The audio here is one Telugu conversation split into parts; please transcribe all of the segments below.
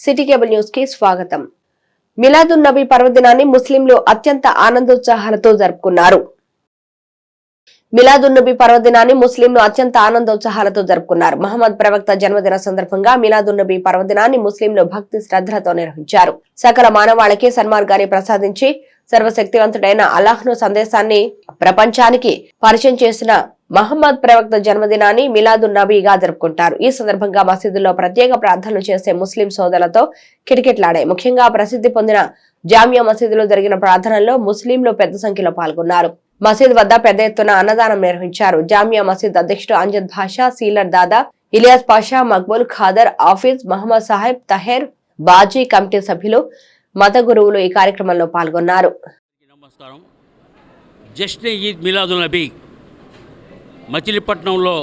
సిటీ కేబుల్ న్యూస్ కి స్వాగతం. మిలాదున్ నబీ పర్వదినాన్ని ముస్లింలు అత్యంత ఆనందోత్సాహాలతో జరుపుకున్నారు. మిలాదున్ నబీ పర్వదినాన్ని ముస్లింలు అత్యంత ఆనందోత్సాహాలతో జరుపుకున్నారు. మహమ్మద్ ప్రవక్త జన్మదిన సందర్భంగా మిలాదున్ నబీ పర్వదినాన్ని ముస్లింలు భక్తి శ్రద్ధలతో నిర్వహించారు. సకల మానవాళికి సన్మార్గాన్ని ప్రసాదించి సర్వశక్తివంతుడైన అల్లాహ్ను సందేశాన్ని ప్రపంచానికి పరిచయం చేసిన మహమ్మద్ ప్రవక్త జన్మదినాన్ని మిలాదున్ నబీగా జరుపుకుంటారు. ఈ సందర్భంగా మసీదుల్లో ప్రత్యేక ప్రార్థనలు చేసే ముస్లిం సోదరులతో కిటకిటలాడాయి. ముఖ్యంగా ప్రసిద్ధి పొందిన జామియా మసీదులో జరిగిన ప్రార్థనల్లో ముస్లింలు పెద్ద సంఖ్యలో పాల్గొన్నారు. మసీద్ వద్ద పెద్ద ఎత్తున అన్నదానం నిర్వహించారు. జామియా మసీద్ అధ్యక్షుడు అంజద్ భాషా, సీలర్ దాదా, ఇలియాస్ పాషా, మక్బూల్ ఖాదర్, ఆఫీజ్, మహమ్మద్ సాహెబ్, తహేర్, బాజీ కమిటీ సభ్యులు, మత గురువులు ఈ కార్యక్రమంలో పాల్గొన్నారు. నమస్కారం. జశ్నే ఈద్ మిలాదున్ నబీ మచిలీపట్నంలో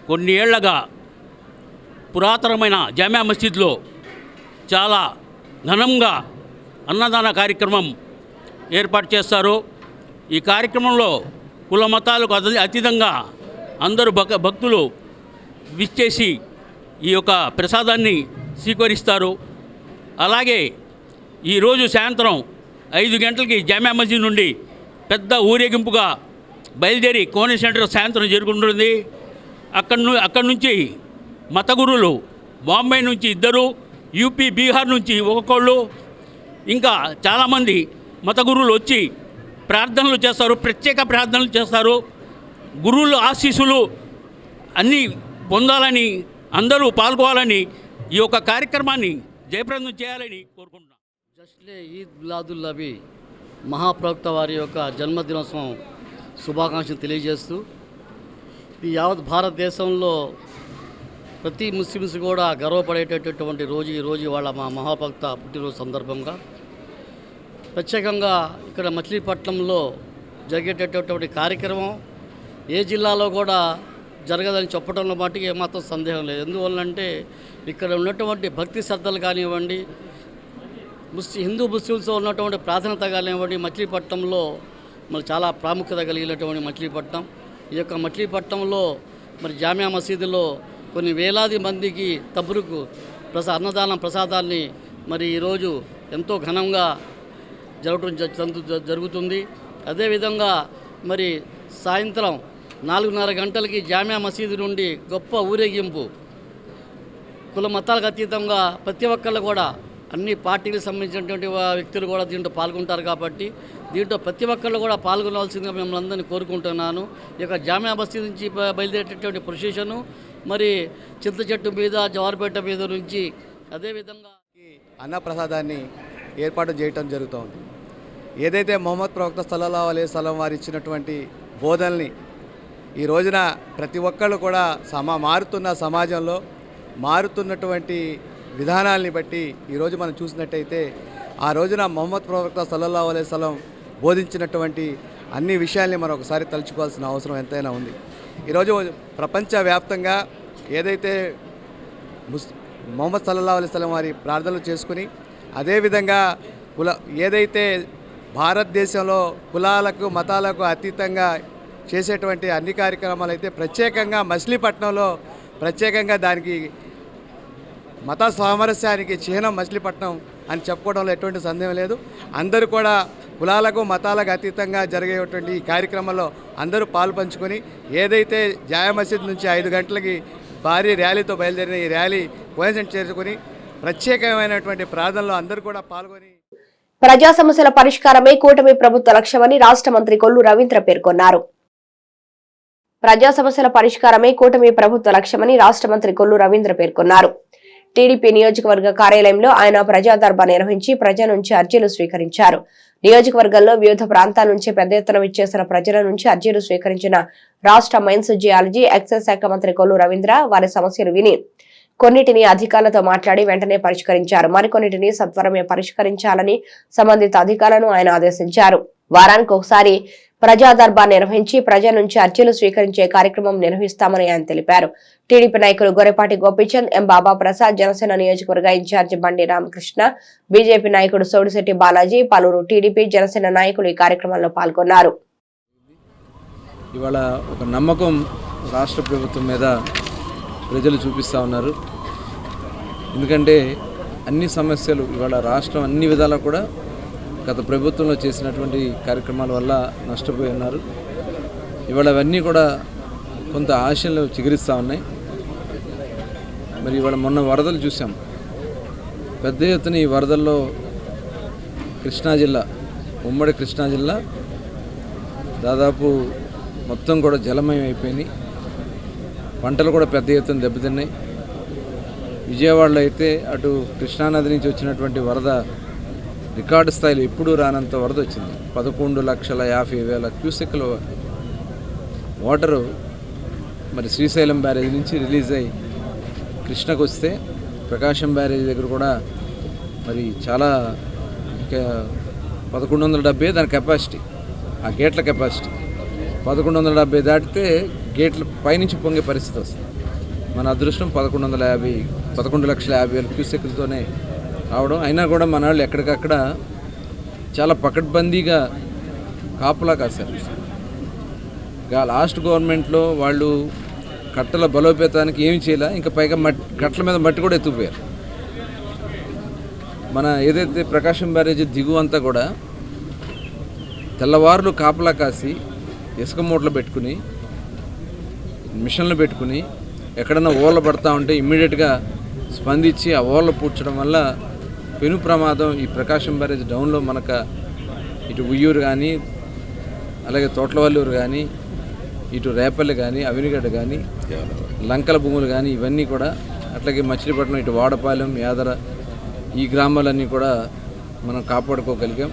కొన్ని ఏళ్లగా పురాతనమైన జామియా మసీద్లో చాలా ఘనంగా అన్నదాన కార్యక్రమం ఏర్పాటు చేస్తారు. ఈ కార్యక్రమంలో కుల మతాలకు అతీతంగా అందరూ భక్తులు విచ్చేసి ఈ యొక్క ప్రసాదాన్ని స్వీకరిస్తారు. అలాగే ఈరోజు సాయంత్రం 5 గంటలకి జామియా మసీద్ నుండి పెద్ద ఊరేగింపుగా బయలుదేరి కోని సెంటర్ సాయంత్రం జరుగుతుంది. అక్కడి నుంచి మత గురువులు బాంబే నుంచి 2, యూపీ, బీహార్ నుంచి ఒక్కొక్కళ్ళు, ఇంకా చాలామంది మత గురువులు వచ్చి ప్రార్థనలు చేస్తారు, ప్రత్యేక ప్రార్థనలు చేస్తారు. గురువుల ఆశీస్సులు అన్నీ పొందాలని, అందరూ పాల్గొవాలని, ఈ యొక్క కార్యక్రమాన్ని జయప్రదం చేయాలని కోరుకుంటున్నాం. జశ్నే ఈద్ మిలాదున్ నబీ మహాప్రవక్త వారి యొక్క జన్మదినోత్సవం శుభాకాంక్షలు తెలియజేస్తూ, ఈ యావత్ భారతదేశంలో ప్రతి ముస్లిమ్స్ కూడా గర్వపడేటటువంటి రోజు ఈ రోజు వాళ్ళ మా మహాప్రవక్త పుట్టినరోజు సందర్భంగా ప్రత్యేకంగా ఇక్కడ మచిలీపట్నంలో జరిగేటటువంటి కార్యక్రమం ఏ జిల్లాలో కూడా జరగదని చెప్పడంలో మటుకు ఏమాత్రం సందేహం లేదు. ఎందువల్లంటే ఇక్కడ ఉన్నటువంటి భక్తి శ్రద్ధలు కానివ్వండి, హిందూ ముస్లిమ్స్లో ఉన్నటువంటి ప్రాధాన్యత కానివ్వండి, మచిలీపట్నంలో మరి చాలా ప్రాముఖ్యత కలిగినటువంటి మచిలీపట్నం. ఈ యొక్క మచిలీపట్నంలో మరి జామియా మసీదులో కొన్ని వేలాది మందికి తబ్రుకు అన్నదానం ప్రసాదాన్ని మరి ఈరోజు ఎంతో ఘనంగా జరుగుతుంది. అదేవిధంగా మరి సాయంత్రం 4:30 గంటలకి జామియా మసీదు నుండి గొప్ప ఊరేగింపు, కుల మతాలకు అతీతంగా ప్రతి ఒక్కళ్ళు కూడా అన్ని పార్టీలకు సంబంధించినటువంటి వ్యక్తులు కూడా దీంట్లో పాల్గొంటారు. కాబట్టి దీంట్లో ప్రతి ఒక్కళ్ళు కూడా పాల్గొనవలసిందిగా మిమ్మల్ని అందరినీ కోరుకుంటున్నాను. ఈ యొక్క జామియా మసీద్ నుంచి బయలుదేరేటటువంటి ప్రొసెషను మరి చింత చెట్టు మీద, జవార్పేట మీద నుంచి అదేవిధంగా అన్నప్రసాదాన్ని ఏర్పాటు చేయటం జరుగుతుంది. ఏదైతే మొహమ్మద్ ప్రవక్త సల్లల్లాహు అలైహి వసల్లం వారు ఇచ్చినటువంటి బోధనల్ని ఈ రోజున ప్రతి ఒక్కళ్ళు కూడా మారుతున్న సమాజంలో మారుతున్నటువంటి విధానాల్ని బట్టి ఈరోజు మనం చూసినట్టయితే ఆ రోజున మొహమ్మద్ ప్రవక్త సల్లల్లాహు అలైహి వసల్లం బోధించినటువంటి అన్ని విషయాల్ని మనం ఒకసారి తలుచుకోవాల్సిన అవసరం ఎంతైనా ఉంది. ఈరోజు ప్రపంచవ్యాప్తంగా ఏదైతే మొహమ్మద్ సల్లల్లాహు అలైహి వసల్లం వారి ప్రార్థనలు చేసుకుని, అదేవిధంగా ఏదైతే భారతదేశంలో కులాలకు మతాలకు అతీతంగా చేసేటువంటి అన్ని కార్యక్రమాలు అయితే ప్రత్యేకంగా మచిలీపట్నంలో ప్రత్యేకంగా దానికి మత సామరస్యానికి చిహ్నం మచిలీపట్నం అని చెప్పుకోవడంలో ఎటువంటి సందేహం లేదు. అందరూ కూడా కులాలకు మతాలకు అతీతంగా జరిగేటువంటి ఈ కార్యక్రమంలో అందరూ పాల్పంచుకొని ఏదైతే జామియా మసీద్ నుంచి 5 గంటలకి భారీ ర్యాలీతో బయలుదేరిన ఈ ర్యాలీ కోయిన్సిడెంట్ చేసుకుని ప్రత్యేకమైనటువంటి ప్రార్థనలో అందరూ కూడా పాల్గొని ప్రజా సమస్యల పరిష్కారమే కూటమి ప్రభుత్వ లక్ష్యమని రాష్ట్ర మంత్రి కొల్లు రవీంద్ర పేర్కొన్నారు. ప్రజా సమస్యల పరిష్కారమే కూటమి ప్రభుత్వ లక్ష్యమని రాష్ట్ర మంత్రి కొల్లు రవీంద్ర పేర్కొన్నారు. టీడీపీ నియోజకవర్గ కార్యాలయంలో ఆయన ప్రజా దర్బార్ నిర్వహించి ప్రజల నుంచి అర్జీలు స్వీకరించారు. నియోజకవర్గంలో వివిధ ప్రాంతాల నుంచి పెద్ద ఎత్తున విచ్చేసిన ప్రజల నుంచి అర్జీలు స్వీకరించిన రాష్ట్ర మైన్స్, జియాలజీ, ఎక్సైజ్ శాఖ మంత్రి కొల్లు రవీంద్ర వారి సమస్యలు విని కొన్నిటిని అధికారులతో మాట్లాడి వెంటనే పరిష్కరించారు. మరికొన్నిటిని సత్వరమే పరిష్కరించాలని సంబంధిత అధికారులను ఆయన ఆదేశించారు. వారానికి ఒకసారి ప్రజా దర్బార్ నిర్వహించి ప్రజల నుంచి అర్జీలు స్వీకరించే కార్యక్రమం నిర్వహిస్తామని ఆయన తెలిపారు. టీడీపీ నాయకులు గొర్రెపాటి గోపీచంద్, ఎం బాబా ప్రసాద్, జనసేన నియోజకవర్గ ఇన్ఛార్జి బండి రామకృష్ణ, బీజేపీ నాయకుడు సోడిశెట్టి బాలాజీ, పలువురు టీడీపీ, జనసేన నాయకులు ఈ కార్యక్రమంలో పాల్గొన్నారు. ఇవాళ ఒక నమ్మకం రాష్ట్ర ప్రభుత్వం మీద ప్రజలు చూపిస్తూ ఉన్నారు. ఎందుకంటే అన్ని సమస్యలు ఇవాళ రాష్ట్రం అన్ని విధాలా కూడా గత ప్రభుత్వంలో చేసినటువంటి కార్యక్రమాల వల్ల నష్టపోయి ఉన్నారు. ఇవాళ అవన్నీ కూడా కొంత ఆశలు చిగురిస్తూ ఉన్నాయి. మరి ఇవాళ మొన్న వరదలు చూసాం. పెద్ద ఎత్తున ఈ వరదల్లో కృష్ణా జిల్లా, ఉమ్మడి కృష్ణా జిల్లా దాదాపు మొత్తం కూడా జలమయం అయిపోయినాయి. పంటలు కూడా పెద్ద ఎత్తున దెబ్బతిన్నాయి. విజయవాడలో అయితే అటు కృష్ణానది నుంచి వచ్చినటువంటి వరద రికార్డు స్థాయిలో ఎప్పుడూ రానంత వరద వచ్చింది. 11,50,000 క్యూసెక్ల వాటరు మరి శ్రీశైలం బ్యారేజ్ నుంచి రిలీజ్ అయ్యి కృష్ణకు వస్తే, ప్రకాశం బ్యారేజ్ దగ్గర కూడా మరి చాలా 1170 దాని కెపాసిటీ, ఆ గేట్ల కెపాసిటీ 1170 దాటితే గేట్ల పైనుంచి పొంగే పరిస్థితి వస్తుంది. మన అదృష్టం 11,50,000 క్యూసెక్లతోనే రావడం. అయినా కూడా మన వాళ్ళు ఎక్కడికక్కడ చాలా పకడ్బందీగా కాపులా కాశారు. లాస్ట్ గవర్నమెంట్లో వాళ్ళు కట్టల బలోపేతానికి ఏమి చేయలే, ఇంకా పైగా కట్టల మీద మట్టి కూడా ఎత్తుకుపోయారు. మన ఏదైతే ప్రకాశం బ్యారేజ్ దిగువ అంతా కూడా తెల్లవారులు కాపలా కాసి ఇసుక మూటలు పెట్టుకుని మిషన్లు పెట్టుకుని ఎక్కడన్నా ఓళ్ళ పడతా ఉంటే ఇమ్మీడియట్గా స్పందించి ఆ ఓళ్ళ పూడ్చడం వల్ల పెను ప్రమాదం ఈ ప్రకాశం బ్యారేజ్ డౌన్లో మనకు ఇటు ఉయ్యూరు కానీ, అలాగే తోట్లవల్లూరు కానీ, ఇటు రేపల్లి కానీ, అవినిగడ్డ కానీ, లంకల భూములు కానీ, ఇవన్నీ కూడా, అట్లాగే మచిలీపట్నం, ఇటు వాడపాలెం, యాదర, ఈ గ్రామాలన్నీ కూడా మనం కాపాడుకోగలిగాం.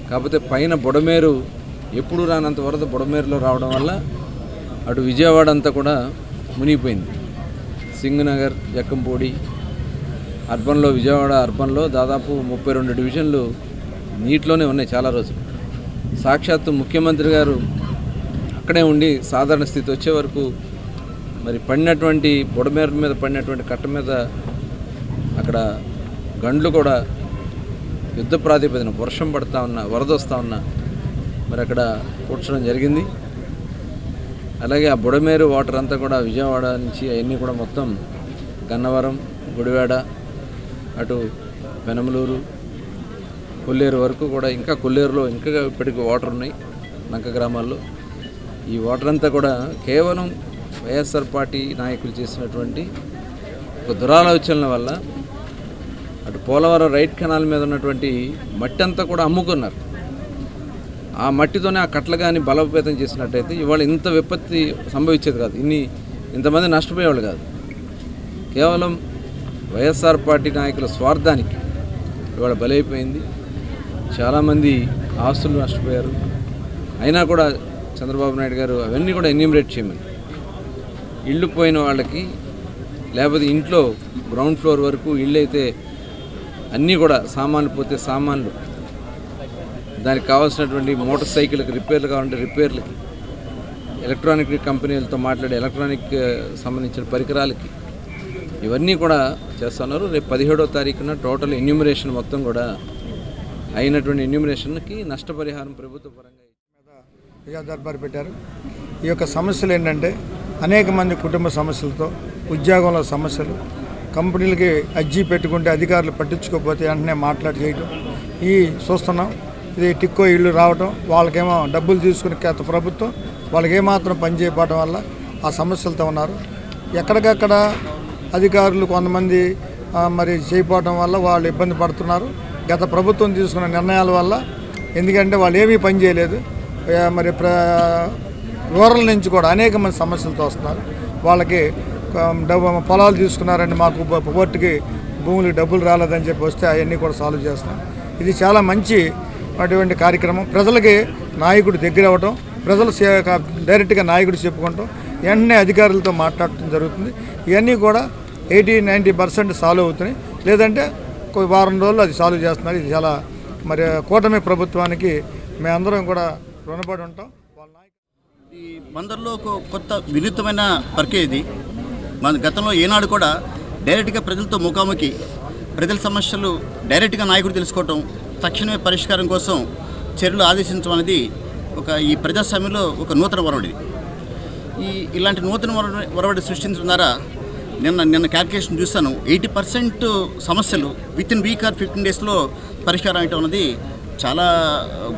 కాకపోతే పైన బుడమేరు ఎప్పుడు రానంత వరద బుడమేరులో రావడం వల్ల అటు విజయవాడ అంతా కూడా మునిగిపోయింది. సింగనగర్, జక్కంపూడి అర్బన్లో, విజయవాడ అర్బన్లో దాదాపు 32 డివిజన్లు నీటిలోనే ఉన్నాయి చాలా రోజులు. సాక్షాత్తు ముఖ్యమంత్రి గారు అక్కడే ఉండి సాధారణ స్థితి వచ్చే వరకు మరి పడినటువంటి బుడమేరు మీద పడినటువంటి కట్ట మీద అక్కడ గండ్లు కూడా యుద్ధ ప్రాతిపదిన వర్షం పడుతూ ఉన్నా, వరద వస్తూ ఉన్నా మరి అక్కడ కూర్చడం జరిగింది. అలాగే ఆ బుడమేరు వాటర్ అంతా కూడా విజయవాడ నుంచి అవన్నీ కూడా మొత్తం గన్నవరం, గుడివాడ, అటు పెనమలూరు, కొల్లేరు వరకు కూడా, ఇంకా కొల్లేరులో ఇంకా ఇప్పటికీ వాటర్ ఉన్నాయి లంక గ్రామాల్లో. ఈ వాటర్ అంతా కూడా కేవలం వైఎస్ఆర్ పార్టీ నాయకులు చేసినటువంటి ఒక దురాలోచనల వల్ల అటు పోలవరం రైట్ కెనాల్ మీద ఉన్నటువంటి మట్టి అంతా కూడా అమ్ముకున్నారు. ఆ మట్టితోనే ఆ కట్టలు కానీ బలోపేతం చేసినట్టయితే ఇవాళ ఇంత విపత్తి సంభవించేది కాదు, ఇంతమంది నష్టపోయేవాళ్ళు కాదు. కేవలం వైఎస్ఆర్ పార్టీ నాయకుల స్వార్థానికి ఇవాళ బలైపోయింది. చాలామంది ఆస్తులు నష్టపోయారు. అయినా కూడా చంద్రబాబు నాయుడు గారు అవన్నీ కూడా ఎన్యూమరేట్ చేయమని, ఇళ్ళు పోయిన వాళ్ళకి, లేకపోతే ఇంట్లో గ్రౌండ్ ఫ్లోర్ వరకు ఇళ్ళు అయితే అన్నీ కూడా సామాన్లు పోతే సామాన్లు, దానికి కావాల్సినటువంటి మోటార్ సైకిల్కి రిపేర్లు కావాలంటే రిపేర్లకి, ఎలక్ట్రానిక్ కంపెనీలతో మాట్లాడే ఎలక్ట్రానిక్ సంబంధించిన పరికరాలకి, ఇవన్నీ కూడా చేస్తున్నారు. రేపు 17వ తారీఖున టోటల్ ఎన్యూమరేషన్ మొత్తం కూడా అయినటువంటి ఎన్యూమరేషన్కి నష్టపరిహారం ప్రభుత్వ పరంగా ప్రజా దర్బారు పెట్టారు. ఈ యొక్క సమస్యలు ఏంటంటే అనేక మంది కుటుంబ సమస్యలతో, ఉద్యోగంలో సమస్యలు, కంపెనీలకి అర్జీ పెట్టుకుంటే అధికారులు పట్టించుకోకపోతే వెంటనే మాట్లాడి చేయటం, ఈ చూస్తున్నాం. ఇది టిక్కో ఇళ్ళు రావటం, వాళ్ళకేమో డబ్బులు తీసుకుని గత ప్రభుత్వం వాళ్ళకి ఏమాత్రం పని చేయకపోవడం వల్ల ఆ సమస్యలతో ఉన్నారు. ఎక్కడికక్కడ అధికారులు కొంతమంది మరి చేయకపోవడం వల్ల వాళ్ళు ఇబ్బంది పడుతున్నారు. గత ప్రభుత్వం తీసుకున్న నిర్ణయాల వల్ల, ఎందుకంటే వాళ్ళు ఏమీ పని చేయలేదు. మరి రూరల్ నుంచి కూడా అనేక మంది సమస్యలతో వస్తున్నారు. వాళ్ళకి పొలాలు తీసుకున్నారండి, మాకు కోర్టుకి భూములకి డబ్బులు రాలేదని చెప్పి వస్తే అవన్నీ కూడా సాల్వ్ చేస్తున్నాం. ఇది చాలా మంచి అటువంటి కార్యక్రమం. ప్రజలకి నాయకుడు దగ్గర అవ్వటం, ప్రజలు డైరెక్ట్గా నాయకుడు చెప్పుకుంటాం, వెంటనే అధికారులతో మాట్లాడటం జరుగుతుంది. ఇవన్నీ కూడా 80-90% సాల్వ్ అవుతున్నాయి. లేదంటే వారం రోజులు అది సాల్వ్ చేస్తున్నారు. ఇది చాలా మరి కూటమి ప్రభుత్వానికి మేమందరం కూడా రుణపడి ఉంటాం. ఈ బందర్లో ఒక కొత్త వినూత్నమైన ప్రక్రియ ఇది. మన గతంలో ఏనాడు కూడా డైరెక్ట్గా ప్రజలతో ముఖాముఖి, ప్రజల సమస్యలు డైరెక్ట్గా నాయకుడు తెలుసుకోవటం, తక్షణమే పరిష్కారం కోసం చర్యలు ఆదేశించడం అనేది ఈ ప్రజాస్వామ్యంలో ఒక నూతన ఒరవడి. ఇలాంటి నూతన ఒరవడి సృష్టించడం ద్వారా నిన్న క్యాల్కులేషన్ చూస్తాను, 80% సమస్యలు విత్ ఇన్ వీక్ ఆర్ 15 డేస్లో పరిష్కారం అయితే ఉన్నది చాలా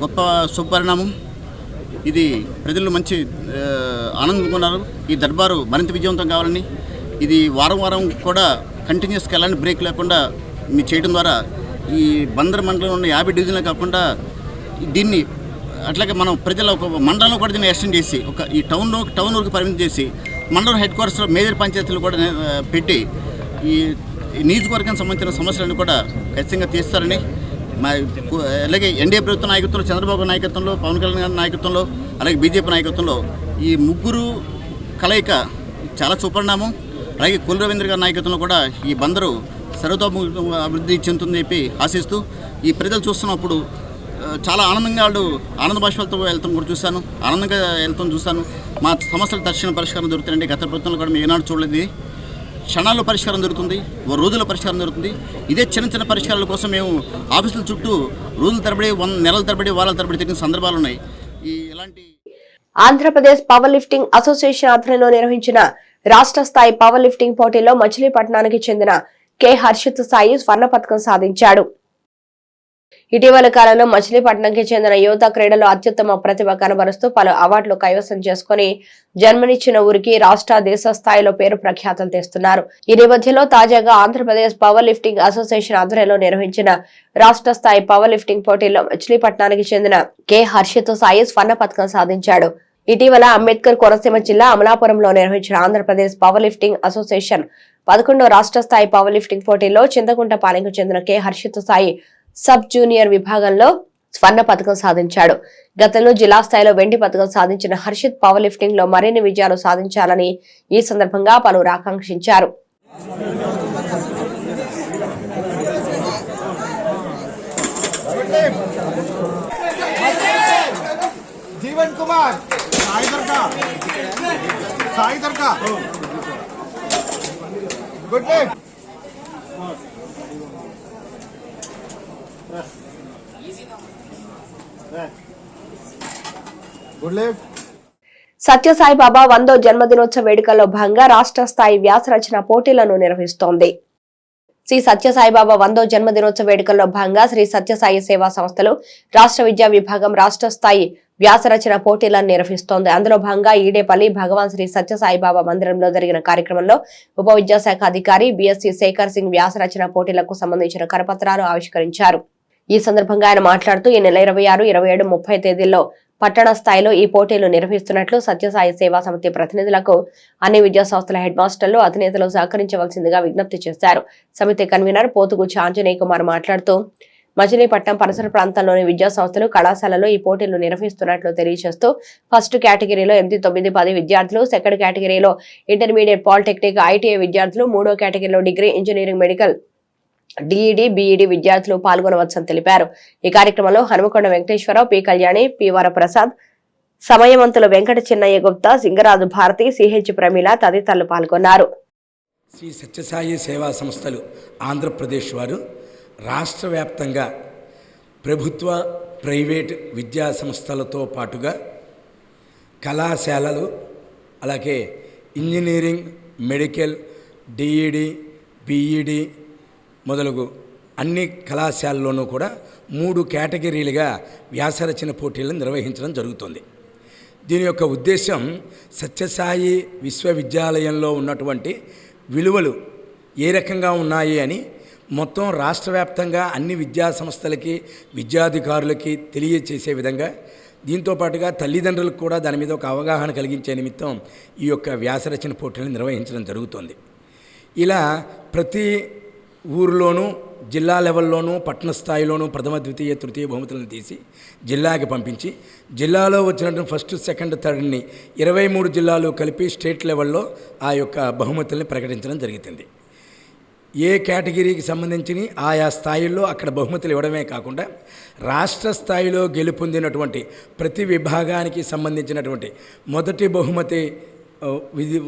గొప్ప శుభపరిణామం. ఇది ప్రజలు మంచి ఆనందంగా ఉన్నారు. ఈ దర్బారు మరింత విజయవంతం కావాలని, ఇది వారం కూడా కంటిన్యూస్గా ఎలాంటి బ్రేక్ లేకుండా మీరు చేయడం ద్వారా ఈ బందర్ మండలంలో ఉన్న 50 డివిజన్లు కాకుండా దీన్ని అట్లాగే మనం ప్రజల ఒక మండలంలో కూడా దీన్ని ఎక్స్టెండ్ చేసి ఈ టౌన్ వరకు పరిమితం చేసి మండలం హెడ్ క్వార్టర్స్లో మేజర్ పంచాయతీలు కూడా పెట్టి ఈ నియోజకవర్గానికి సంబంధించిన సమస్యలను కూడా ఖచ్చితంగా తీస్తారని, అలాగే ఎన్డీఏ ప్రభుత్వ నాయకత్వంలో, చంద్రబాబు నాయకత్వంలో, పవన్ కళ్యాణ్ గారి నాయకత్వంలో, అలాగే బీజేపీ నాయకత్వంలో ఈ ముగ్గురు కలయిక చాలా సుపరిణామం. అలాగే కొల్లు రవీంద్ర గారి నాయకత్వంలో కూడా ఈ బందరు సర్వతోముఖ అభివృద్ధి చెందుతుందని చెప్పి ఆశిస్తూ ఈ ప్రజలు చూస్తున్నప్పుడు చాలా ఆనందంగా వాళ్ళు ఆనంద భాషలతో వెళ్తాం కూడా చూశాను, ఆనందంగా వెళ్తాం చూశాను. మా సమస్యలు తక్షణ పరిష్కారం దొరుకుతాయండి. గత ప్రభుత్వంలో కూడా మేము ఏనాడు చూడలేదు. క్షణాల్లో పరిష్కారం దొరుకుతుంది, రోజుల్లో పరిష్కారం దొరుకుతుంది. ఇదే చిన్న పరిష్కారాల కోసం మేము ఆఫీసుల చుట్టూ రోజుల తరబడి, నెలల తరబడి, వారాల తరబడి తిరిగిన సందర్భాలు ఉన్నాయి. ఇలాంటి ఆంధ్రప్రదేశ్ పవర్ లిఫ్టింగ్ అసోసియేషన్ ఆధ్వర్యంలో నిర్వహించిన రాష్ట్ర స్థాయి పవర్ లిఫ్టింగ్ పోటీలో మచిలీపట్నానికి చెందిన కె హర్షిత్ సాయి స్వర్ణ పతకం సాధించాడు. ఇటీవల కాలంలో మచిలీపట్నంకి చెందిన యువత క్రీడలో అత్యుత్తమ ప్రతిభ కనబరుస్తూ పలు అవార్డులు కైవసం చేసుకుని జన్మనిచ్చిన ఊరికి రాష్ట్ర, దేశ స్థాయిలో పేరు ప్రఖ్యాతలు తెస్తున్నారు. ఈ నేపథ్యంలో తాజాగా ఆంధ్రప్రదేశ్ పవర్ లిఫ్టింగ్ అసోసియేషన్ ఆధ్వర్యంలో నిర్వహించిన రాష్ట్ర స్థాయి పవర్ లిఫ్టింగ్ పోటీల్లో మచిలీపట్నానికి చెందిన కె హర్షిత్ సాయి స్వర్ణ పతకం సాధించాడు. ఇటీవల అంబేద్కర్ కోనసీమ జిల్లా అమలాపురంలో నిర్వహించిన ఆంధ్రప్రదేశ్ పవర్ లిఫ్టింగ్ అసోసియేషన్ 11వ రాష్ట్ర స్థాయి పవర్ లిఫ్టింగ్ పోటీల్లో చింతకుంటపాలెంకు చెందిన K Harshit Sai sub junior విభాగంలో స్వర్ణ పతకం సాధించాడు. గతంలో జిల్లా స్థాయిలో వెండి పతకం సాధించిన హర్షిత్ పవర్ లిఫ్టింగ్ లో మరిన్ని విజయాలు సాధించాలని ఈ సందర్భంగా పలువురు ఆకాంక్షించారు. जीवन कुमार साई दरका गुड लेफ्ट गुड लेफ्ट సత్యసాయిబాబా 100వ జన్మదినోత్సవ వేడుకల్లో భాగంగా రాష్ట్ర స్థాయి వ్యాస రచన పోటీలను నిర్వహిస్తోంది. శ్రీ సత్యసాయిబాబా 100వ జన్మదినోత్సవ వేడుకల్లో భాగంగా శ్రీ సత్యసాయి సేవా సంస్థలు రాష్ట్ర విద్యా విభాగం రాష్ట్ర స్థాయి వ్యాస రచన పోటీలను నిర్వహిస్తోంది. అందులో భాగంగా ఈడేపల్లి భగవాన్ శ్రీ సత్యసాయిబాబా మందిరంలో జరిగిన కార్యక్రమంలో ఉప విద్యాశాఖ అధికారి బిఎస్సి శేఖర్ సింగ్ వ్యాస రచన పోటీలకు సంబంధించిన కరపత్రాలు ఆవిష్కరించారు. ఈ సందర్భంగా ఆయన మాట్లాడుతూ ఈ నెల 26, 27, 30 తేదీల్లో పట్టణ స్థాయిలో ఈ పోటీలు నిర్వహిస్తున్నట్లు సత్యసాయి సేవా సమితి ప్రతినిధులకు అన్ని విద్యా సంస్థల హెడ్ మాస్టర్లు, అధినేతలు సహకరించవలసిందిగా విజ్ఞప్తి చేశారు. సమితి కన్వీనర్ పోతుగుచ్చి ఆంజనేయ కుమార్ మాట్లాడుతూ మచిలీపట్నం పరిసర ప్రాంతాల్లోని విద్యా సంస్థలు, కళాశాలలో ఈ పోటీలు నిర్వహిస్తున్నట్లు తెలియజేస్తూ ఫస్ట్ కేటగిరీలో 8, 9, 10 విద్యార్థులు, సెకండ్ కేటగిరీలో ఇంటర్మీడియట్, పాలిటెక్నిక్, ఐటీఐ విద్యార్థులు, 3వ కేటగిరీలో degree, engineering, medical, DEd, BEd విద్యార్థులు పాల్గొనవచ్చని తెలిపారు. ఈ కార్యక్రమంలో Hanumakonda Venkateswara Rao, P Kalyani, P Varaprasad, Samayavanthula Venkata Chinnaiah Gupta, Singaraju Bharathi, CH Pramila తదితరులు పాల్గొన్నారు. శ్రీ సత్యసాయి సేవా సంస్థలు ఆంధ్రప్రదేశ్ వారు రాష్ట్ర వ్యాప్తంగా ప్రభుత్వ, ప్రైవేట్ విద్యా సంస్థలతో పాటుగా కళాశాలలు, అలాగే ఇంజనీరింగ్, మెడికల్, డిఈడి, బిఈడి మొదలగు అన్ని కళాశాలల్లోనూ కూడా 3 కేటగిరీలుగా వ్యాసరచన పోటీలను నిర్వహించడం జరుగుతుంది. దీని యొక్క ఉద్దేశం సత్యసాయి విశ్వవిద్యాలయంలో ఉన్నటువంటి విలువలు ఏ రకంగా ఉన్నాయి అని మొత్తం రాష్ట్ర వ్యాప్తంగా అన్ని విద్యా సంస్థలకి, విద్యాధికారులకి తెలియచేసే విధంగా, దీంతోపాటుగా తల్లిదండ్రులకు కూడా దాని మీద ఒక అవగాహన కలిగించే నిమిత్తం ఈ యొక్క వ్యాసరచన పోటీలను నిర్వహించడం జరుగుతుంది. ఇలా ప్రతి ఊరిలోనూ, జిల్లా లెవెల్లోనూ, పట్టణ స్థాయిలోనూ ప్రథమ, ద్వితీయ, తృతీయ బహుమతులను తీసి జిల్లాకి పంపించి, జిల్లాలో వచ్చినటువంటి ఫస్ట్, సెకండ్, థర్డ్ని 23 జిల్లాలు కలిపి స్టేట్ లెవెల్లో ఆ యొక్క బహుమతుల్ని ప్రకటించడం జరుగుతుంది. ఏ కేటగిరీకి సంబంధించి ఆయా స్థాయిల్లో అక్కడ బహుమతులు ఇవ్వడమే కాకుండా రాష్ట్ర స్థాయిలో గెలుపొందినటువంటి ప్రతి విభాగానికి సంబంధించినటువంటి మొదటి బహుమతి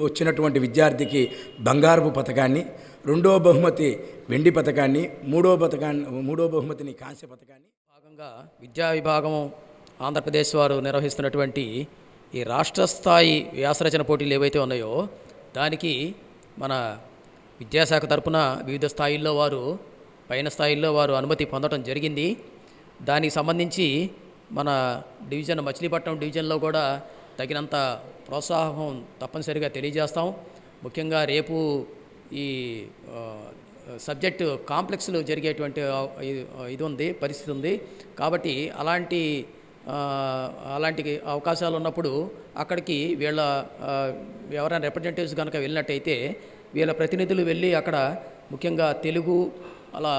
వచ్చినటువంటి విద్యార్థికి బంగారపు పథకాన్ని, రెండో బహుమతి వెండి పథకాన్ని, మూడో బహుమతిని కాంస్య పథకాన్ని భాగంగా విద్యా విభాగం ఆంధ్రప్రదేశ్ వారు నిర్వహిస్తున్నటువంటి ఈ రాష్ట్ర స్థాయి వ్యాసరచన పోటీలు ఏవైతే ఉన్నాయో దానికి మన విద్యాశాఖ తరపున వివిధ స్థాయిల్లో వారు పైన స్థాయిల్లో వారు అనుమతి పొందడం జరిగింది. దానికి సంబంధించి మన డివిజన్ మచిలీపట్నం డివిజన్లో కూడా తగినంత ప్రోత్సాహం తప్పనిసరిగా తెలియజేస్తాం. ముఖ్యంగా రేపు ఈ సబ్జెక్టు కాంప్లెక్స్లు జరిగేటువంటి ఇది ఉంది, పరిస్థితి ఉంది. కాబట్టి అలాంటి అవకాశాలు ఉన్నప్పుడు అక్కడికి వీళ్ళ ఎవరైనా రిప్రజెంటేటివ్స్ కనుక వెళ్ళినట్టయితే వీళ్ళ ప్రతినిధులు వెళ్ళి అక్కడ ముఖ్యంగా తెలుగు అలా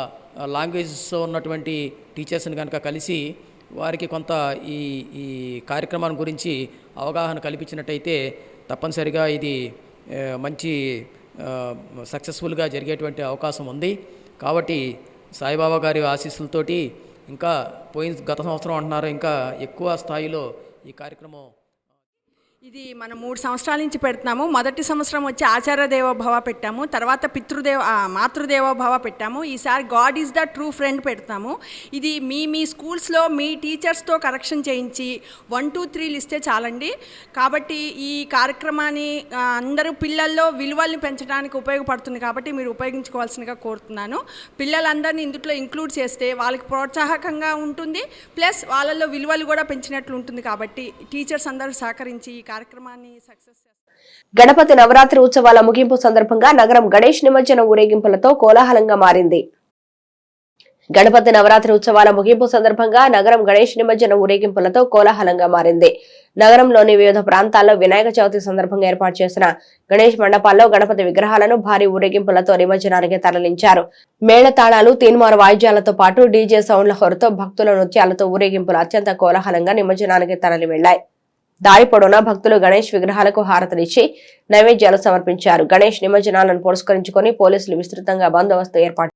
లాంగ్వేజెస్లో ఉన్నటువంటి టీచర్స్ని కనుక కలిసి వారికి కొంత ఈ ఈ కార్యక్రమాన్ని గురించి అవగాహన కల్పించినట్టయితే తప్పనిసరిగా ఇది మంచి సక్సెస్ఫుల్గా జరిగేటువంటి అవకాశం ఉంది. కాబట్టి సాయిబాబా గారి ఆశీస్సులతోటి ఇంకా గత సంవత్సరం అంటున్నారు, ఇంకా ఎక్కువ స్థాయిలో ఈ కార్యక్రమం. ఇది మనం 3 సంవత్సరాల నుంచి పెడుతున్నాము. మొదటి సంవత్సరం వచ్చి ఆచార్య దేవోభవ పెట్టాము, తర్వాత మాతృదేవోభవ పెట్టాము. ఈసారి God is the true friend పెడతాము. ఇది మీ స్కూల్స్లో మీ టీచర్స్తో కరెక్షన్ చేయించి 1, 2, 3 ఇస్తే చాలండి. కాబట్టి ఈ కార్యక్రమాన్ని అందరూ పిల్లల్లో విలువల్ని పెంచడానికి ఉపయోగపడుతుంది కాబట్టి మీరు ఉపయోగించుకోవాల్సిందిగా కోరుతున్నాను. పిల్లలందరినీ ఇందులో ఇంక్లూడ్ చేస్తే వాళ్ళకి ప్రోత్సాహకంగా ఉంటుంది, ప్లస్ వాళ్ళల్లో విలువలు కూడా పెంచినట్లు ఉంటుంది. కాబట్టి టీచర్స్ అందరూ సహకరించి కార్యక్రమాన్ని సక్సెస్ చేస్తారు. గణపతి నవరాత్రి ఉత్సవాల ముగింపు సందర్భంగా నగరం గణేష్ నిమజ్జన ఊరేగింపులతో కోలాహలంగా మారింది. గణపతి నవరాత్రి ఉత్సవాల ముగింపు సందర్భంగా నగరం గణేష్ నిమజ్జన ఊరేగింపులతో కోలాహలంగా మారింది. నగరంలోని వివిధ ప్రాంతాల్లో వినాయక చవితి సందర్భంగా ఏర్పాటు చేసిన గణేష్ మండపాల్లో గణపతి విగ్రహాలను భారీ ఊరేగింపులతో నిమజ్జనానికి తరలించారు. మేళతాళాలు, తీన్మార్ వాయిద్యాలతో పాటు డీజే సౌండ్ల హోరుతో భక్తుల నృత్యాలతో ఊరేగింపులు అత్యంత కోలాహలంగా నిమజ్జనానికి తరలి వెళ్లాయి. దారి పొడవునా భక్తులు గణేష్ విగ్రహాలకు హారతలిచ్చి నైవేద్యాలు సమర్పించారు. గణేష్ నిమజ్జనాలను పురస్కరించుకొని పోలీసులు విస్తృతంగా బందోబస్తు ఏర్పాటు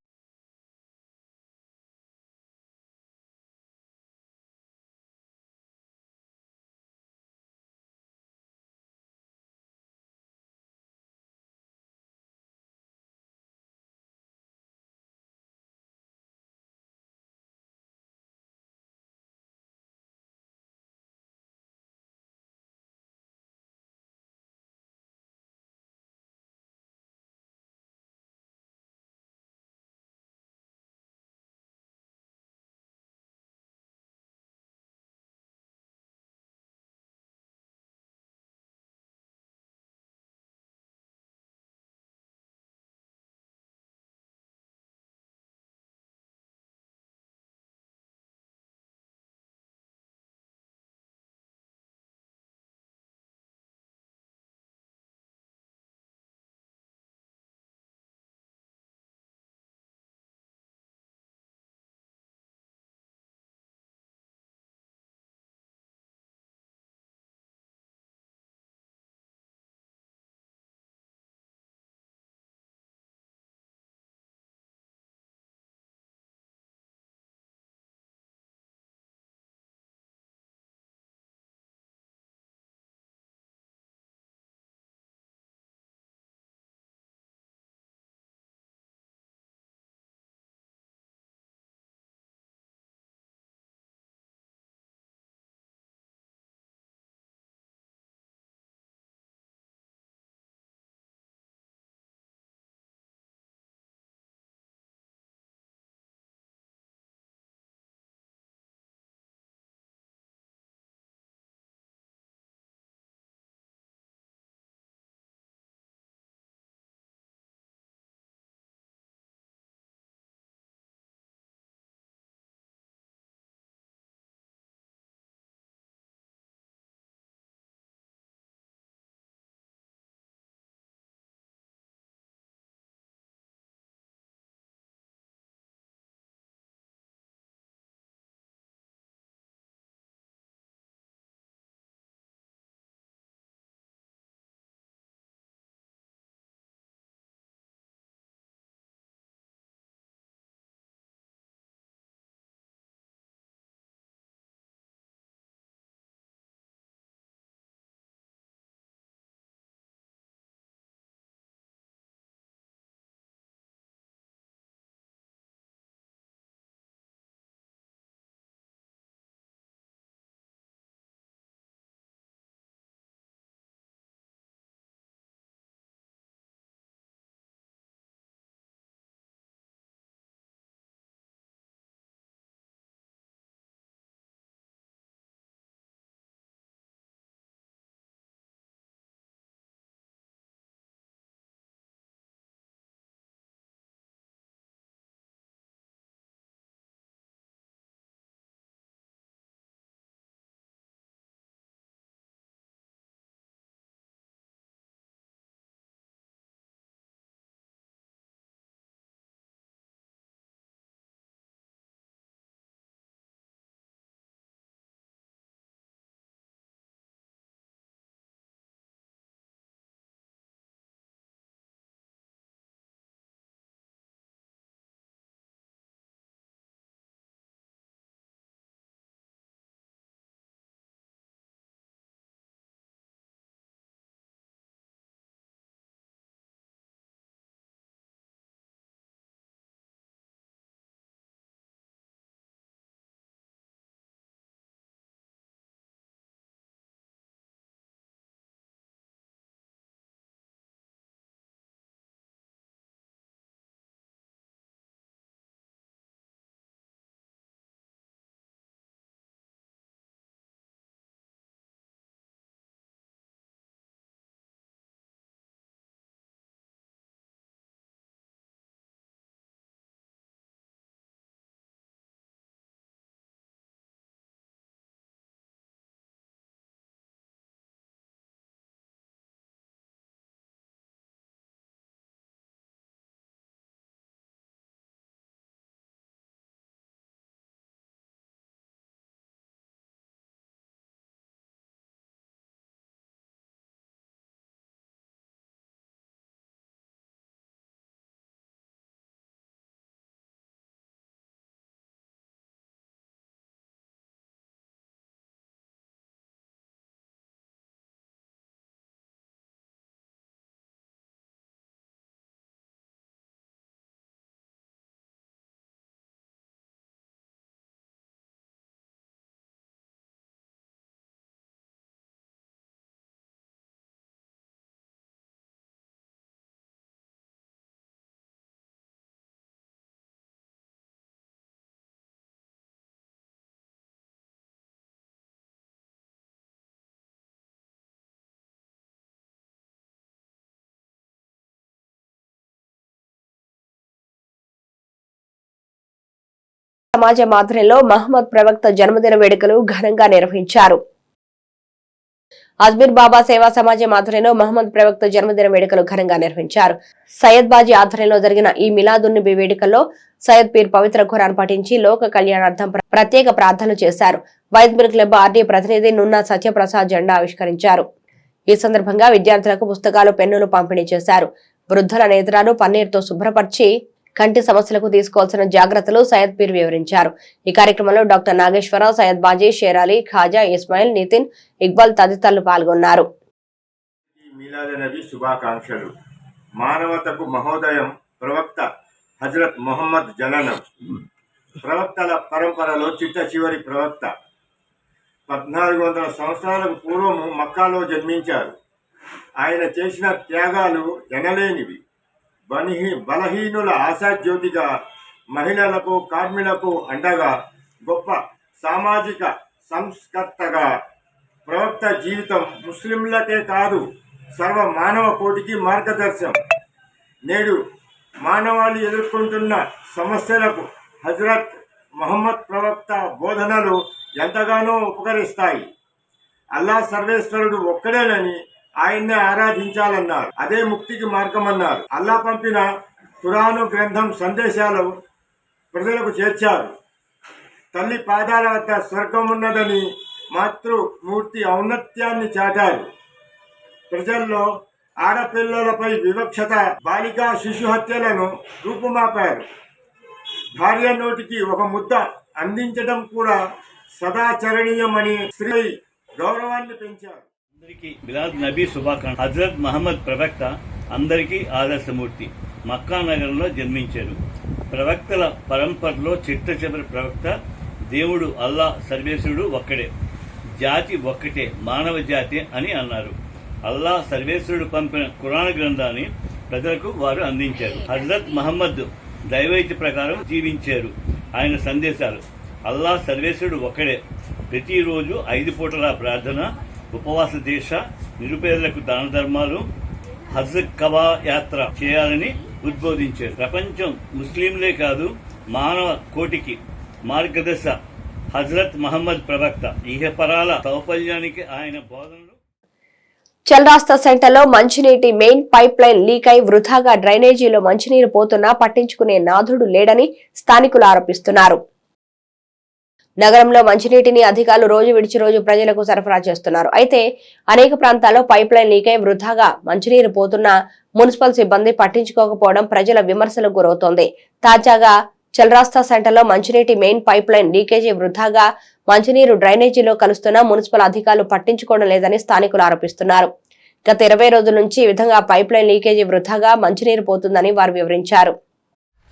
సమాజం ఆధ్వర్యంలో మహమ్మద్ ప్రవక్త జన్మదిన వేడుకలు ఘనంగా నిర్వహించారు. అజ్మీర్ బాబా సేవా సమాజం ఆధ్వర్యంలో మహమ్మద్ ప్రవక్త జన్మదిన వేడుకలు ఘనంగా నిర్వహించారు. సయ్యద్ బాజీ ఆధ్వర్యంలో జరిగిన ఈ మిలాదున్నబీ వేడుకల్లో సయ్యద్ పీర్ పవిత్ర ఖురాన్ పఠించి లోక కళ్యాణార్థం ప్రత్యేక ప్రార్థనలు చేశారు. వైద్మిర్ క్లబ్ ఆర్డీ ప్రతినిధి నున్నా సత్యప్రసాద్ జెండా ఆవిష్కరించారు. ఈ సందర్భంగా విద్యార్థులకు పుస్తకాలు, పెన్నులు పంపిణీ చేశారు. వృద్ధుల నేత్రాలు పన్నీరుతో శుభ్రపరిచి కంటి సమస్యలకు తీసుకోవాల్సిన జాగ్రత్తలు సయ్యద్ పీర్ వివరించారు. ఈ కార్యక్రమంలో డాక్టర్ నాగేశ్వరరావు, సయ్యద్ బాజీ, షేర్ అలీ, ఖాజా, ఇస్మాయిల్, నితిన్, ఇక్బాల్ తదితరులు పాల్గొన్నారు. మీలాదనబీ శుభాకాంక్షలు. మానవతకు మహోదయం ప్రవక్త హజరత్ మొహమ్మద్ జననం. ప్రవక్తల పరంపరలో చిట్ట చివరి ప్రవక్త 1400 సంవత్సరాలకు పూర్వము మక్కాలో జన్మించారు. ఆయన చేసిన త్యాగాలు ఎనలేనివి. బలహీనుల ఆశాజ్యోతిగా, మహిళలకు, కార్మికులకు అండగా, గొప్ప సామాజిక సంస్కర్తగా ప్రవక్త జీవితం ముస్లింలకే కాదు సర్వ మానవ కోటికి మార్గదర్శనం. నేడు మానవాళి ఎదుర్కొంటున్న సమస్యలకు హజరత్ మహమ్మద్ ప్రవక్త బోధనలు ఎంతగానో ఉపకరిస్తాయి. అల్లా సర్వేశ్వరుడు ఒక్కడేనని ఆయన్నే ఆరాధించాలన్నారు. అదే ముక్తికి మార్గమన్నారు. అల్లా పంపిన ఖురాను గ్రంథం సందేశాలు ప్రజలకు చేర్చారు. తల్లి పాదాల వద్ద స్వర్గం ఉన్నదని మాతృమూర్తి ఔన్నత్యాన్ని చాటారు. ప్రజల్లో ఆడపిల్లలపై వివక్షత, బాలికా శిశు హత్యలను రూపుమాపారు. భార్య నోటికి ఒక ముద్ద అందించడం కూడా సదాచరణీయమని స్త్రీ గౌరవాన్ని పెంచారు. అందరికీ మిలాద్ నబీ శుభాకాంక్షలు. హజరత్ మహమ్మద్ ప్రవక్త అందరికీ ఆదర్శమూర్తి. మక్కా నగరంలో జన్మించారు. ప్రవక్తల పరంపరలో చిట్ట చివరి ప్రవక్త. దేవుడు అల్లా సర్వేశ్వరుడు ఒక్కడే, జాతి ఒక్కటే, మానవ జాతి అని అన్నారు. అల్లా సర్వేశ్వరుడు పంపిన ఖురాన్ గ్రంథాన్ని ప్రజలకు వారు అందించారు. హజరత్ మహమ్మద్ దైవైత్య ప్రకారం జీవించారు. ఆయన సందేశాలు అల్లా సర్వేశ్వరుడు ఒక్కడే. ప్రతిరోజు 5 పూటల ప్రార్థన, ఉపవాస దీక్ష, నిరుపేదలకు దాన ధర్మాలు, హజ్ కబా యాత్ర చేయాలని ఉద్బోధించారు. ప్రపంచం ముస్లింలే కాదు మానవ కోటికి మార్గదర్శ హజరత్ మహమ్మద్ ప్రవక్త. ఇహపరాల సౌపల్యానికి ఆయన బోధనలు. చల్రాస్తా సెంటర్లో మంచినీటి మెయిన్ పైప్ లైన్ లీక్ అయి వృధాగా డ్రైనేజీలో మంచినీరు పోతున్నా పట్టించుకునే నాథుడు లేడని స్థానికులు ఆరోపిస్తున్నారు. నగరంలో మంచినీటిని అధికారులు రోజు విడిచి రోజు ప్రజలకు సరఫరా చేస్తున్నారు. అయితే అనేక ప్రాంతాల్లో పైప్ లైన్ లీక్ అయి వృధాగా మంచినీరు పోతున్నా మున్సిపల్ సిబ్బంది పట్టించుకోకపోవడం ప్రజల విమర్శలకు గురవుతోంది. తాజాగా చల్రాస్తా సెంటర్లో మంచినీటి మెయిన్ పైప్ లైన్ లీకేజీ వృధాగా మంచినీరు డ్రైనేజీలో కలుస్తున్నా మున్సిపల్ అధికారులు పట్టించుకోవడం లేదని స్థానికులు ఆరోపిస్తున్నారు. గత 20 రోజుల నుంచి ఈ విధంగా పైప్ లైన్ లీకేజీ వృధాగా మంచినీరు పోతుందని వారు వివరించారు.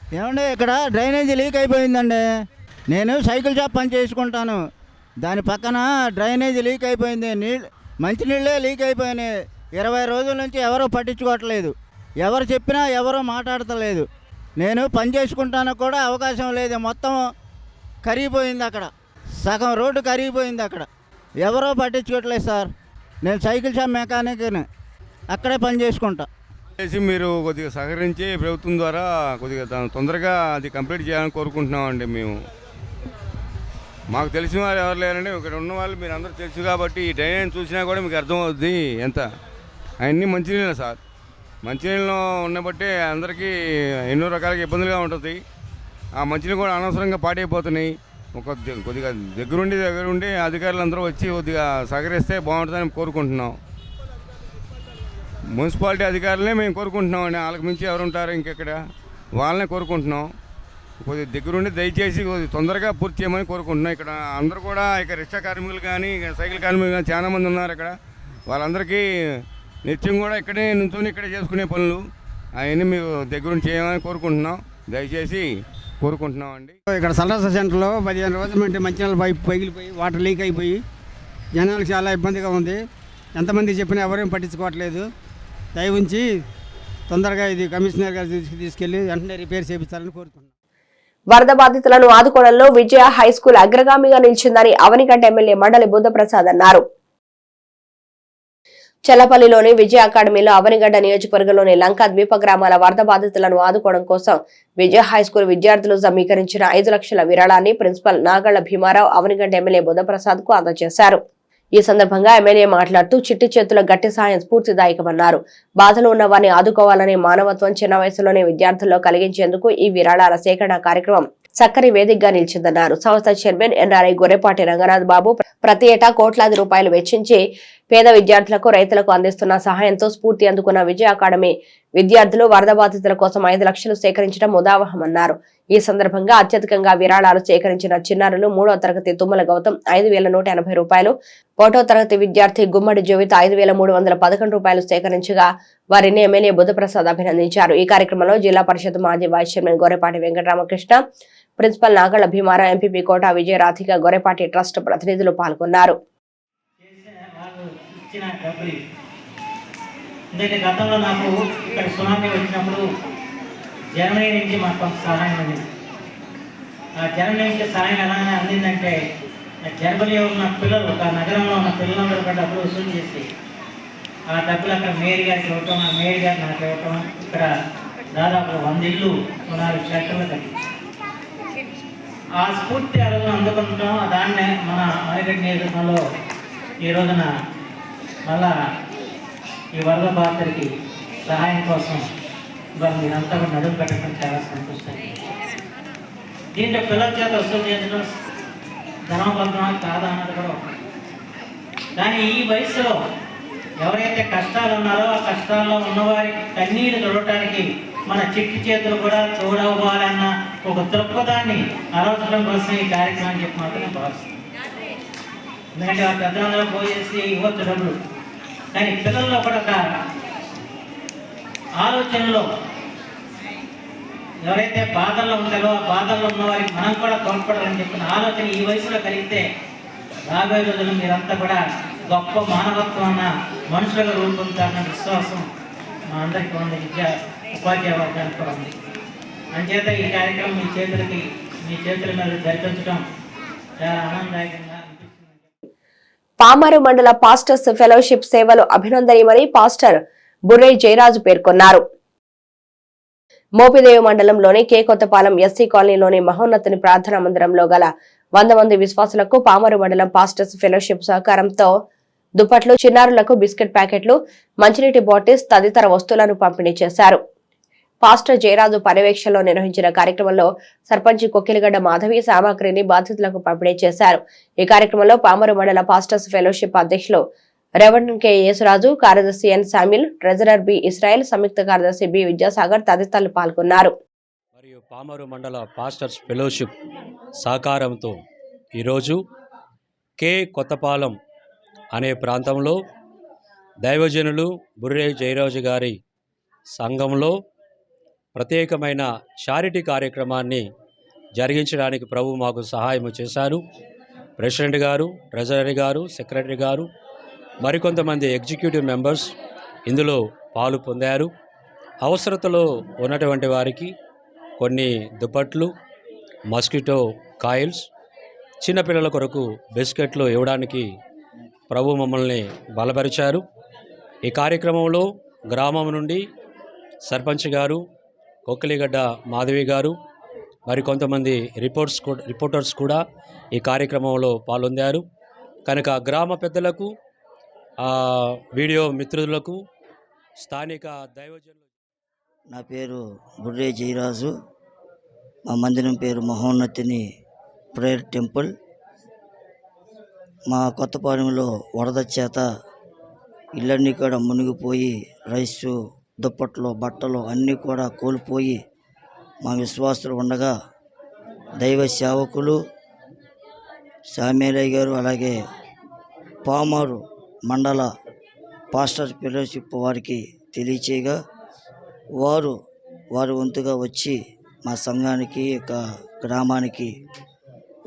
ఏమండి, ఇక్కడ డ్రైనేజీ లీక్ అయిపోయిందండి. నేను సైకిల్ షాప్ పని చేసుకుంటాను. దాని పక్కన డ్రైనేజీ లీక్ అయిపోయింది. మంచినీళ్ళే లీక్ అయిపోయినాయి. 20 రోజుల నుంచి ఎవరూ పట్టించుకోవట్లేదు. ఎవరు చెప్పినా ఎవరూ మాట్లాడతలేదు. నేను పని చేసుకుంటాను కూడా అవకాశం లేదు. మొత్తం కరిగిపోయింది. అక్కడ సగం రోడ్డు కరిగిపోయింది. అక్కడ ఎవరో పట్టించుకోవట్లేదు సార్. నేను సైకిల్ షాప్ మెకానిక్ని, అక్కడే పని చేసుకుంటా. మీరు కొద్దిగా సహకరించి ప్రభుత్వం ద్వారా కొద్దిగా తొందరగా అది కంప్లీట్ చేయాలని కోరుకుంటున్నామండి. మేము మాకు తెలిసిన వాళ్ళు ఎవరు లేరండి. ఇక్కడ ఉన్న వాళ్ళు మీరు అందరూ తెలుసు కాబట్టి ఈ డ్రైనేజ్ చూసినా కూడా మీకు అర్థమవుద్ది ఎంత. అవన్నీ మంచినీళ్ళు సార్. మంచినీళ్ళు ఉన్నబట్టి అందరికీ ఎన్నో రకాలుగా ఇబ్బందులుగా ఉంటుంది. ఆ మంచినీళ్ళు కూడా అనవసరంగా పాడైపోతున్నాయి. కొద్దిగా దగ్గరుండి అధికారులు అందరూ వచ్చి కొద్దిగా సహకరిస్తే బాగుంటుందని కోరుకుంటున్నాం. మున్సిపాలిటీ అధికారులనే మేము కోరుకుంటున్నాం అండి. వాళ్ళకి మించి ఎవరు ఉంటారు ఇంకెక్కడ, వాళ్ళనే కోరుకుంటున్నాం. కొద్దిగా దగ్గరుండి దయచేసి కొద్దిగా తొందరగా పూర్తి చేయమని కోరుకుంటున్నాం. ఇక్కడ అందరూ కూడా ఇక రిక్షా కార్మికులు కానీ సైకిల్ కార్మికులు కానీ చాలామంది ఉన్నారు ఇక్కడ. వాళ్ళందరికీ నిత్యం కూడా ఇక్కడే నుంచొని ఇక్కడే చేసుకునే పనులు అవన్నీ మీరు దగ్గరుండి చేయమని కోరుకుంటున్నాం. దయచేసి కోరుకుంటున్నాం అండి. ఇక్కడ చల్రాస్తా సెంటర్లో 15 రోజుల నుండి మంచినీళ్ళ పైపు పగిలిపోయి వాటర్ లీక్ అయిపోయి జనాలకు చాలా ఇబ్బందిగా ఉంది. ఎంతమంది చెప్పినా ఎవరేం పట్టించుకోవట్లేదు. దయ ఉంచి తొందరగా ఇది కమిషనర్ గారు తీసుకెళ్లి వెంటనే రిపేర్ చేయించాలని కోరుకుంటున్నాం. వరద బాధితులను ఆదుకోవడంలో విజయ హైస్కూల్ అగ్రగామిగా నిలిచిందని అవనిగడ్డ ఎమ్మెల్యే మండలి బుద్ధప్రసాద్ అన్నారు. చల్లపల్లిలోని విజయ అకాడమీలో అవనిగడ్డ నియోజకవర్గంలోని లంక ద్వీప గ్రామాల వరద బాధితులను ఆదుకోవడం కోసం విజయ హైస్కూల్ విద్యార్థులు సమీకరించిన 5 లక్షల విరాళాన్ని ప్రిన్సిపల్ నాగళ్ల భీమారావు అవనిగడ్డ ఎమ్మెల్యే బుద్ధప్రసాద్ కు అందజేశారు. ఈ సందర్భంగా ఎమ్మెల్యే మాట్లాడుతూ చిట్టి చేతుల గట్టి సాయం స్ఫూర్తిదాయకమన్నారు. బాధలు ఉన్న వారిని ఆదుకోవాలనే మానవత్వం చిన్న వయసులోనే విద్యార్థుల్లో కలిగించేందుకు ఈ విరాళాల సేకరణ కార్యక్రమం చక్కని వేదికగా నిలిచిందన్నారు. సంస్థ చైర్మన్ ఎన్ఆర్ఐ గొర్రెపాటి రంగనాథ్ బాబు ప్రతి ఏటా కోట్లాది రూపాయలు వెచ్చించి పేద విద్యార్థులకు రైతులకు అందిస్తున్న సహాయంతో స్ఫూర్తి అందుకున్న విజయ అకాడమీ విద్యార్థులు వరద బాధితుల కోసం 5 లక్షలు సేకరించడం ఉదాహరణమన్నారు. ఈ సందర్భంగా అత్యధికంగా విరాళాలు సేకరించిన చిన్నారులు 3వ తరగతి తుమ్మల గౌతమ్ 5,180 రూపాయలు, 1వ తరగతి విద్యార్థి గుమ్మడి జోవిత్ 5,311 రూపాయలు సేకరించగా వారిని ఎమ్మెల్యే బుద్ధప్రసాద్ అభినందించారు. ఈ కార్యక్రమంలో జిల్లా పరిషత్ మాజీ vice chairman Gorrepati Venkataramakrishna, principal Nagalla Bhimarao, MPP Kota Vijayaradhika, Gorrepati trust ప్రతినిధులు పాల్గొన్నారు. ఎందుకంటే గతంలో నాకు ఇక్కడ సునామీ వచ్చినప్పుడు జర్మనీ నుంచి మాకు కొంత సహాయం అందింది. ఆ జర్మనీ నుంచి సహాయం ఎలా అందిందంటే జర్మనీలో ఉన్న పిల్లలు, ఒక నగరంలో ఉన్న పిల్లలందరూ కూడా డబ్బులు వసూలు చేసి ఆ డబ్బులు అక్కడ మేయర్ గారికి ఇవ్వటం, ఆ మేయర్ గారు నాకు ఇవ్వటం, ఇక్కడ దాదాపు 100 ఇళ్ళు 4 షెల్టర్లు కట్టింది. ఆ స్ఫూర్తి ఆ రోజున అందుకుంటాం. దాన్నే మన అవనిగడ్డ నియోజకవర్గంలో ఈ రోజున మళ్ళా ఈ వరద బాధితులకి సహాయం కోసం ఇవాళ మీరంతా కూడా నడుము పెట్టడం చాలా సంతోషం. దీంట్లో పిల్లల చేత వసూలు చేయడం ధనబద్ధమా కాదా అన్నది కూడా ఒకటి. కానీ ఈ వయసులో ఎవరైతే కష్టాలు ఉన్నారో ఆ కష్టాల్లో ఉన్నవారి కన్నీరు తొడటానికి మన చిట్టి చేతులు కూడా తోడవ్వాలన్న ఒక దృక్పథాన్ని ఆలోచన కోసం ఈ కార్యక్రమం చెప్పి మాత్రం భావిస్తుంది. ఎందుకంటే ఆ పెద్దలందరూ పోయేసి ఇవ్వచ్చు డబ్బులు, కానీ పిల్లల్లో కూడా ఒక ఆలోచనలో ఎవరైతే బాధల్లో ఉంటారో ఆ బాధల్లో ఉన్న వారికి మనం కూడా తోడ్పడాలని చెప్పిన ఆలోచన ఈ వయసులో కలిగితే రాబోయే రోజుల్లో మీరంతా కూడా గొప్ప మానవత్వం అన్న మనుషులుగా రూపొందుతారన్న విశ్వాసం మా అందరికీ ఉంది, విద్యా ఉపాధ్యాయ వర్గానికి కూడా ఉంది. అంచేత ఈ కార్యక్రమం మీ చేతుల మీద జరిపించడం చాలా ఆనందదాయకంగా. పామారు మండల పాస్టర్స్ ఫెలోషిప్ సేవలు అభినందనీయమని పాస్టర్ బుర్రే జయరాజు పేర్కొన్నారు. మోపిదేవి మండలంలోని కే కొత్తపాలెం ఎస్సీ కాలనీలోని మహోన్నతుని ప్రార్థనా మందిరంలో గల 100 మంది విశ్వాసులకు పామారు మండలం పాస్టర్స్ ఫెలోషిప్ సహకారంతో దుప్పట్లు, చిన్నారులకు బిస్కెట్ ప్యాకెట్లు, మంచినీటి బాటిల్స్ తదితర వస్తువులను పంపిణీ చేశారు. పాస్టర్ జయరాజు పర్యవేక్షణలో నిర్వహించిన కార్యక్రమంలో సర్పంచ్ కొక్కిలిగడ్డ మాధవి సామాగ్రిని బాధితులకు పంపిణీ చేశారు. ఈ కార్యక్రమంలో పామరు మండల పాస్టర్స్ ఫెలోషిప్ అధ్యక్షులు రెవెండ్ కె యేసురాజు, కార్యదర్శి ఎన్ శామ్యుల్, ట్రెజరర్ బి ఇస్రాయల్, సంయుక్త కార్యదర్శి బి విద్యాసాగర్ తదితరులు పాల్గొన్నారు. మరియు పామరు మండల పాస్టర్స్ ఫెలోషిప్ సహకారంతో ఈరోజు కే కొత్తపాలెం అనే ప్రాంతంలో దైవజనులు బుర్రే జయరాజు గారి సంఘంలో ప్రత్యేకమైన చారిటీ కార్యక్రమాన్ని జరిగించడానికి ప్రభు మాకు సహాయం చేశారు. ప్రెసిడెంట్ గారు, ట్రెజరీ గారు, సెక్రటరీ గారు, మరికొంతమంది ఎగ్జిక్యూటివ్ మెంబర్స్ ఇందులో పాలు పొందారు. అవసరతలో ఉన్నటువంటి వారికి కొన్ని దుప్పట్లు, మస్కిటో కాయిల్స్, చిన్నపిల్లల కొరకు బిస్కెట్లు ఇవ్వడానికి ప్రభు మమ్మల్ని బలపరిచారు. ఈ కార్యక్రమంలో గ్రామం నుండి సర్పంచ్ గారు, కొక్కిలిగడ్డ మాధవి గారు, మరికొంతమంది రిపోర్టర్స్ కూడా ఈ కార్యక్రమంలో పాల్గొన్నారు. కనుక గ్రామ పెద్దలకు, వీడియో మిత్రులకు, స్థానిక దైవజనులు. నా పేరు బుర్రే జయరాజు. మా మందిరం పేరు మహోన్నతిని ప్రేయర్ టెంపుల్. మా కొత్తపాలెంలో వరద చేత ఇళ్ళన్నీ కూడా మునిగిపోయి రైసు, దుప్పట్లు, బట్టలు అన్నీ కూడా కోల్పోయి మా విశ్వాసులు ఉండగా దైవ సేవకులు శామ్యాలయ్య గారు, అలాగే పామారు మండల పాస్టర్ ఫెలోషిప్ వారికి తెలియచేయగా వారు వంతుగా వచ్చి మా సంఘానికి, గ్రామానికి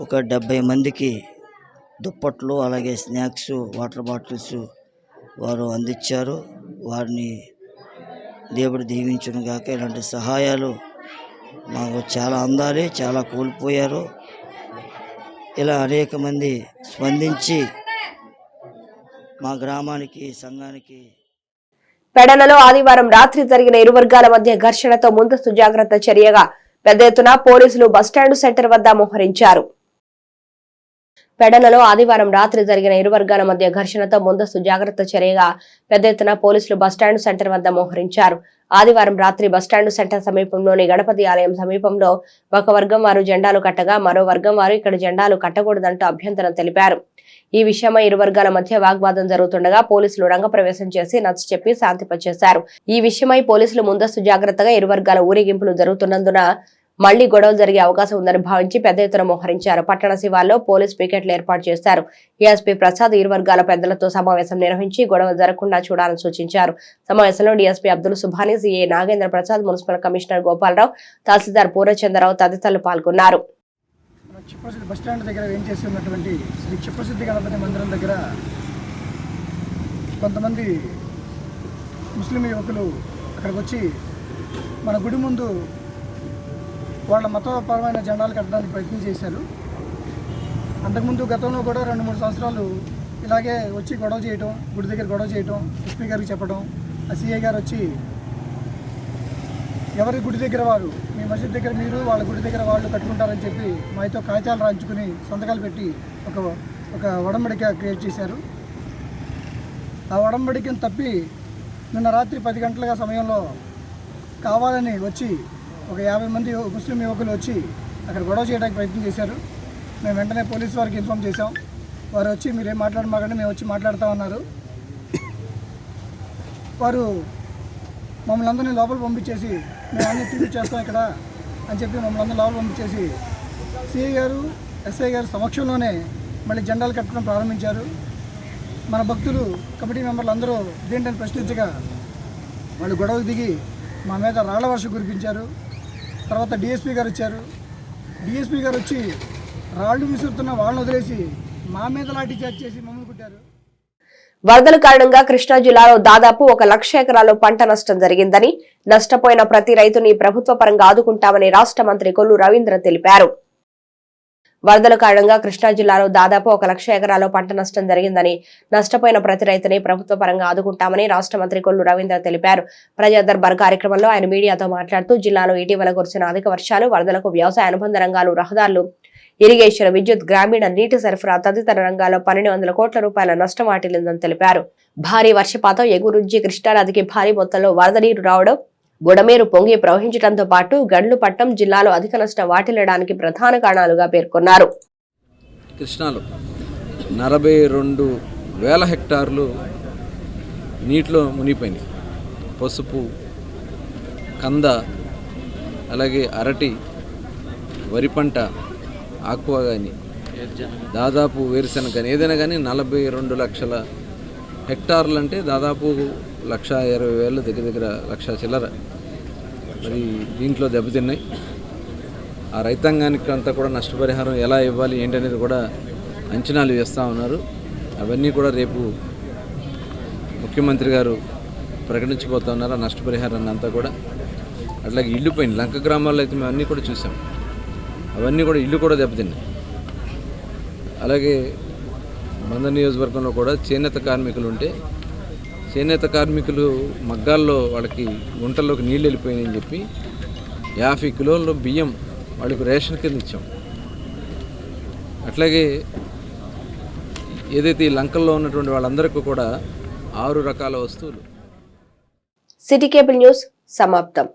ఒక 70 మందికి దుప్పట్లు, అలాగే స్నాక్స్, వాటర్ బాటిల్స్ వారు అందించారు. వారిని దేవుడు దీవించును గాక. ఇలాంటి సహాయాలు మాకు చాలా అందాలి. చాలా కోల్పోయారు. ఇలా అనేక మంది స్పందించి మా గ్రామానికి సంఘానికి. పెడనలో ఆదివారం రాత్రి జరిగిన ఇరు వర్గాల మధ్య ఘర్షణతో ముందస్తు జాగ్రత్త చర్యగా పెద్ద ఎత్తున పోలీసులు బస్టాండ్ సెంటర్ వద్ద మోహరించారు. పెడనలో ఆదివారం రాత్రి జరిగిన ఇరు వర్గాల మధ్య ఘర్షణతో ముందస్తు జాగ్రత్త చర్యగా పెద్ద ఎత్తున పోలీసులు బస్టాండ్ సెంటర్ వద్ద మోహరించారు. ఆదివారం రాత్రి బస్టాండ్ సెంటర్ సమీపంలోని గణపతి ఆలయం సమీపంలో ఒక వర్గం వారు జెండాలు కట్టగా మరో వర్గం వారు ఇక్కడ జెండాలు కట్టకూడదంటూ అభ్యంతరం తెలిపారు. ఈ విషయమై ఇరు వర్గాల మధ్య వాగ్వాదం జరుగుతుండగా పోలీసులు రంగప్రవేశం చేసి నచ్చచెప్పి శాంతింపచేశారు. ఈ విషయమై పోలీసులు ముందస్తు జాగ్రత్తగా ఇరు వర్గాల ఊరేగింపులు జరుగుతున్నందున మళ్లీ గొడవలు జరిగే అవకాశం ఉందని భావించి పెద్ద ఎత్తున మోహరించారు. పట్టణ శివార్లో పోలీస్ పికెట్లు ఏర్పాటు చేశారు. ఏఎస్పీ ప్రసాద్ ఇరు వర్గాల పెద్దలతో సమావేశం నిర్వహించి గొడవలు జరగకుండా చూడాలని సూచించారు. సమావేశంలో DSP Abdul Subhani, CI Nagendra Prasad, municipal commissioner Gopalarao, tahsildar Purnachandrarao తదితరులు పాల్గొన్నారు. చిప్పసిద్ధి బస్టాండ్ దగ్గర ఏం చేసి ఉన్నటువంటి శ్రీ చిప్పసిద్ధి గణపతి మందిరం దగ్గర కొంతమంది ముస్లిం యువకులు అక్కడికి వచ్చి మన గుడి ముందు వాళ్ళ మతపరమైన జెండాలు కట్టడానికి ప్రయత్నం చేశారు. అంతకుముందు గతంలో కూడా 2-3 సంవత్సరాలు ఇలాగే వచ్చి గొడవ చేయటం, గుడి దగ్గర గొడవ చేయటం, ఎస్పీ గారికి చెప్పడం, ఆ సిఐ గారు వచ్చి ఎవరి గుడి దగ్గర వారు, మీ మసీద్ దగ్గర మీరు, వాళ్ళ గుడి దగ్గర వాళ్ళు కట్టుకుంటారని చెప్పి మాతో కాగితాలు రాయించుకుని సంతకాలు పెట్టి ఒక ఒడంబడిక క్రియేట్ చేశారు. ఆ ఒడంబడికను తప్పి నిన్న రాత్రి 10 గంటల సమయంలో కావాలని వచ్చి ఒక 50 మంది ముస్లిం యువకులు వచ్చి అక్కడ గొడవ చేయడానికి ప్రయత్నం చేశారు. మేము వెంటనే పోలీసు వారికి ఇన్ఫామ్ చేశాం. వారు వచ్చి మీరేం మాట్లాడమాకండి, మేము వచ్చి మాట్లాడుతూ ఉన్నారు. వారు మమ్మల్ని అందరినీ లోపల పంపించేసి మేము అన్నీ తీర్పు చేస్తాం ఇక్కడ అని చెప్పి మమ్మల్ని అందరూ లోపల పంపించేసి సిఐ గారు, ఎస్ఐ గారు సమక్షంలోనే మళ్ళీ జెండాలు కట్టడం ప్రారంభించారు. మన భక్తులు, కమిటీ మెంబర్లు అందరూ దేంటని ప్రశ్నించగా వాళ్ళు గొడవకు దిగి మా మీద రాళ్ల వర్షం కురిపించారు. తర్వాత డిఎస్పీ గారు వచ్చారు. డిఎస్పీ గారు వచ్చి రాళ్లు విసురుతున్న వాళ్ళని వదిలేసి మా మీద లాఠీ చార్జ్ చేసి మమ్మల్ని కుట్టారు. వరదల కారణంగా కృష్ణా జిల్లాలో దాదాపు 1 లక్ష ఎకరాల్లో పంట నష్టం జరిగిందని, నష్టపోయిన ప్రతి రైతుని ప్రభుత్వ పరంగా ఆదుకుంటామని రాష్ట్ర మంత్రి కొల్లు రవీంద్ర తెలిపారు. వరదల కారణంగా కృష్ణా జిల్లాలో దాదాపు 1 లక్ష ఎకరాల్లో పంట నష్టం జరిగిందని, నష్టపోయిన ప్రతి రైతుని ప్రభుత్వ పరంగా ఆదుకుంటామని రాష్ట్ర మంత్రి కొల్లు రవీంద్ర తెలిపారు. ప్రజా దర్బార్ కార్యక్రమంలో ఆయన మీడియాతో మాట్లాడుతూ జిల్లాలో ఇటీవల కురిసిన అధిక వర్షాలు, వరదలకు వ్యవసాయ అనుబంధ రంగాలు, రహదారులు, ఇరిగేషన్, విద్యుత్, గ్రామీణ నీటి సరఫరా తదితర రంగాల్లో 1200 కోట్ల రూపాయల నష్టం వాటిల్లిందని తెలిపారు. భారీ వర్షపాతం, ఎగువ నుంచి కృష్ణానదికి భారీ మొత్తంలో వరద నీరు రావడం, బుడమేరు పొంగి ప్రవహించడంతో పాటు గండ్లు పట్టం జిల్లాలో అధిక నష్టం వాటిల్లడానికి ప్రధాన కారణాలుగా పేర్కొన్నారు. కృష్ణాలో 42,000 హెక్టార్లు నీటిలో మునిగిపోయినాయి. పసుపు, కంద, అలాగే అరటి, వరి పంట, ఆక్వా కానీ, దాదాపు వేరుశెనగ కానీ, ఏదైనా కానీ 42 లక్షల హెక్టార్లు అంటే దాదాపు 1,20,000 దగ్గర 1,00,000 చిల్లర మరి దీంట్లో దెబ్బతిన్నాయి. ఆ రైతాంగానికి అంతా కూడా నష్టపరిహారం ఎలా ఇవ్వాలి ఏంటనేది కూడా అంచనాలు వేస్తూ ఉన్నారు. అవన్నీ కూడా రేపు ముఖ్యమంత్రి గారు ప్రకటించబోతున్నారు ఆ నష్టపరిహారాన్ని అంతా కూడా. అట్లాగే ఇల్లు పోయింది. లంక గ్రామాల్లో అయితే మేము అన్నీ కూడా చూసాం. అవన్నీ కూడా ఇల్లు కూడా దెబ్బతిన్నాయి. అలాగే మంద నియోజకవర్గంలో కూడా చేనేత కార్మికులు ఉంటే చేనేత కార్మికులు మగ్గాల్లో వాళ్ళకి గుంటల్లోకి నీళ్ళు వెళ్ళిపోయినాయని చెప్పి 50 కిలోల బియ్యం వాళ్ళకి రేషన్ కింద ఇచ్చాం. అట్లాగే ఏదైతే ఈ లంకల్లో ఉన్నటువంటి వాళ్ళందరికీ కూడా 6 రకాల వస్తువులు. సిటీ కేబుల్ న్యూస్ సమాప్తం.